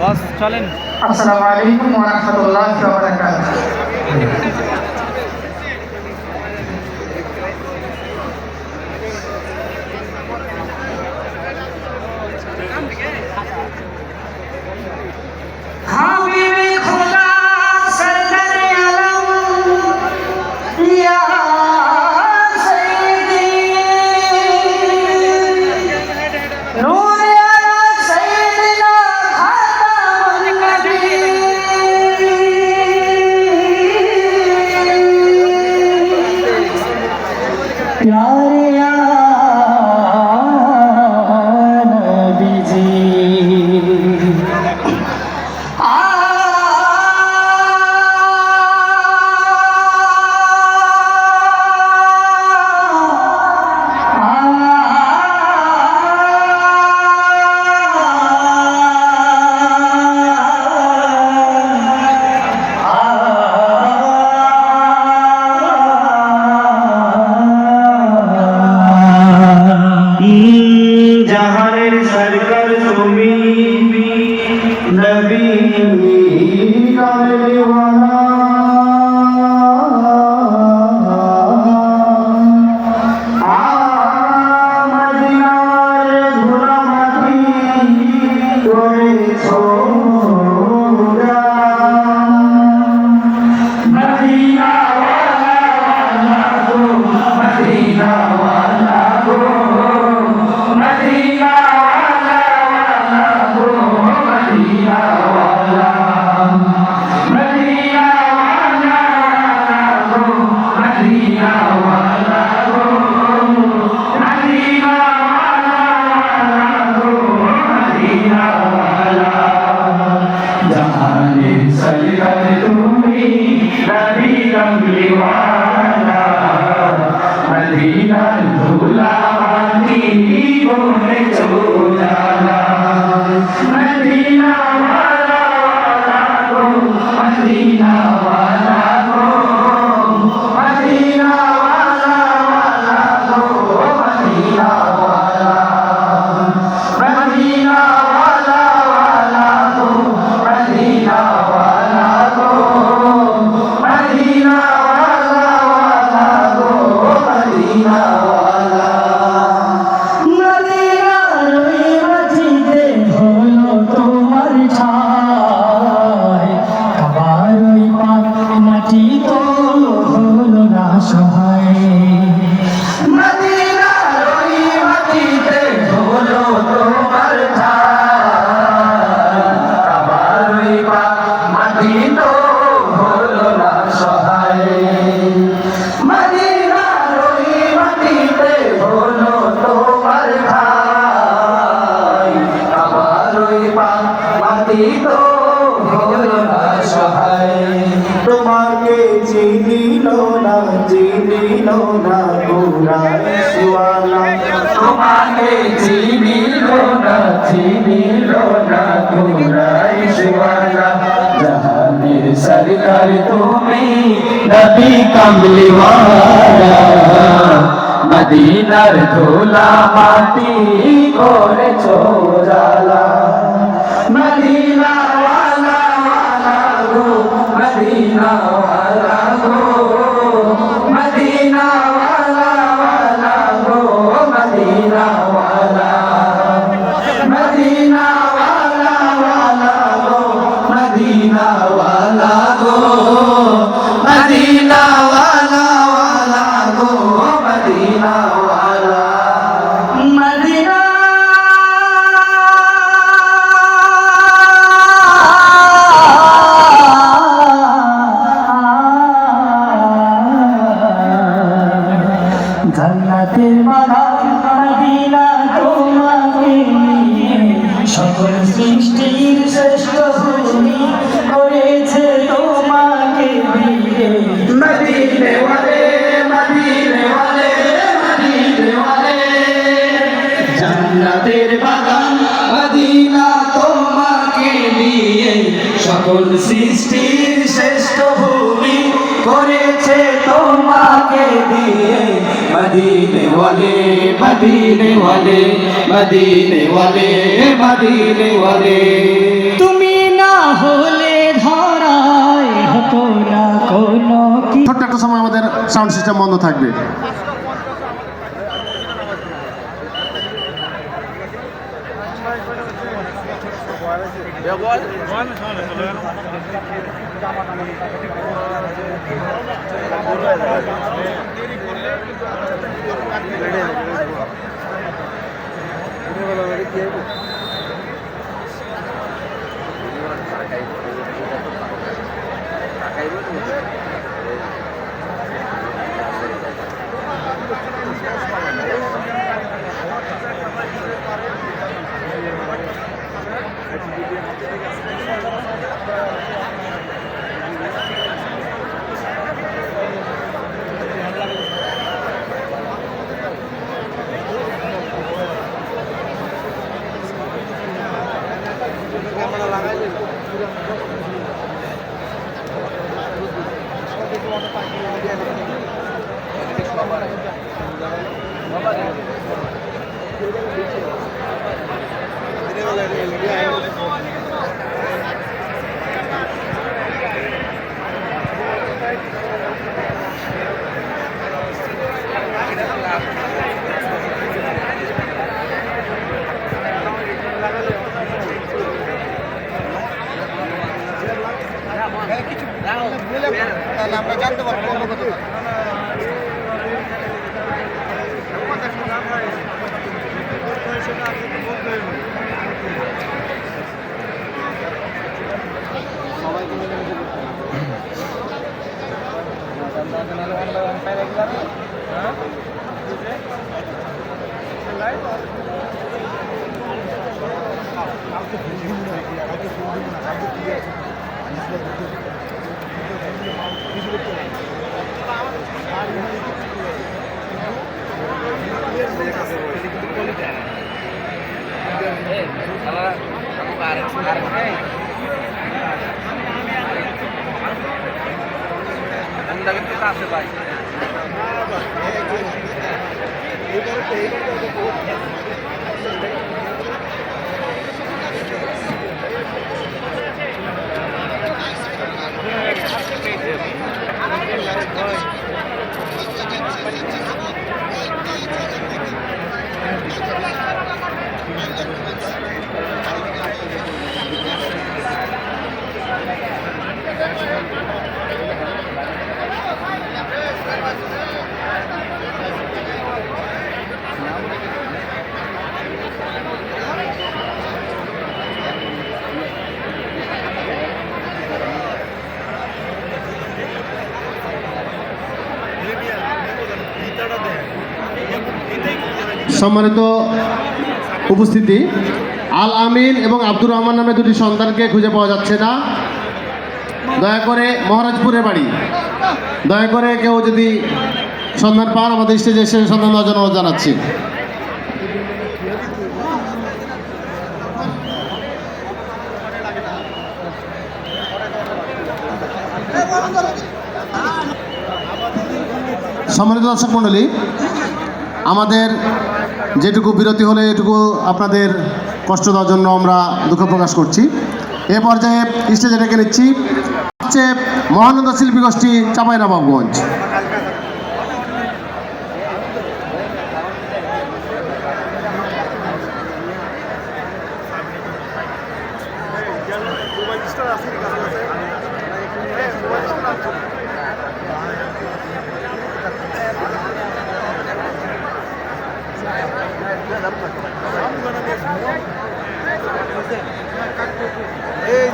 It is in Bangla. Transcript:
বস চলেন। আসসালামু আলাইকুম ওয়া রাহমাতুল্লাহি ওয়া বারাকাতুহু। হাবিবে খোদা সরদারে আলম ইয়া সাইয়্যিদি নূরে আলা সাইয়্যিদিনা খাতামুন নবী प्यारे नबी जी जहानेर सरकार तुमी नबी कामलीवाला मदीनार धूला माटी करेছো मुरा मदीना वाला गो मदीना वाला गो मदीना वाला गो मदीना वाला मदीना वाला गो मदीना वाला गो मदीना वाला गो मदीना वाला जहाने सरकार तुमी नबी कमलीवाला मदीना धूला माटी करेছো जाला मदीना वाला गो मदीना वाला गो मदीना वाला गो मदीना वाला मदीना वाला गो मदीना वाला गो मदीना वाला गो मदीना वाला मदीनार ওই মাটিতে হলো তোমার ঠাই কাবার ওই পাক মাটি তো হলো না সহায় মদীনার ওই মাটিতে হলো তোমার ঠাই কাবার ওই পাক মাটি তো হলো না সহায় মদীনার ওই মাটিতে হলো তোমার ঠাই কাবার ওই পাক মাটি তো হলো না সহায় তোমাকে চিনিল না কুরাইশওয়ালা তোমাকে চিনিল না কুরাইশওয়ালা জাহানের সরকার তুমি নবী কামলীওয়ালা মদিনার ধুলা মাটি করেছো जाला मदीना वाला गो मदीना वाला गो मदीना वाला गो मदीना वाला मदीना वाला गो मदीना वाला गो मदीना वाला गो मदीना वाला मदीना জান্নাতের বাগান মদিনা তোমাকে নিয়ে সকল সৃষ্টির শ্রেষ্ঠ ভূমি করেছে তোমাকে দিয়ে মদিনে ওয়ালে মদিনে ওয়ালে মদিনে ওয়ালে জান্নাতের বাগান মদিনা তোমাকে নিয়ে সকল সৃষ্টির শ্রেষ্ঠ ভূমি করেছে তোমাকে দিয়ে मदीने वाले मदीने वाले मदीने वाले मदीने वाले तुम्हें না কোনো কি। ছোট্ট একটা সময় আমাদের সাউন্ড সিস্টেম বন্ধ থাকবে। আমরা জানতে পারবো অন্য কথা। সম্মানিত উপস্থিতি, আল আমিন এবং আব্দুর রহমান নামে দুটি সন্তানকে খুঁজে পাওয়া যাচ্ছে না। দয়া করে মহারাজপুরের বাড়ি, দয়া করে কেউ যদি সন্ধান পান আমাদের স্টেজে এসে সন্ধান দেওয়ার জন্য অনুরোধ জানাচ্ছি। সম্মানিত দর্শক মণ্ডলী, আমাদের যেটুকু বিরতি হলে এটুকু আপনাদের কষ্ট দেওয়ার জন্য আমরা দুঃখ প্রকাশ করছি। এ পর্যায়ে স্টেজে ডেকে নিচ্ছি হচ্ছে মহানন্দ শিল্পী গোষ্ঠী চাঁপাইনবাবগঞ্জ। এই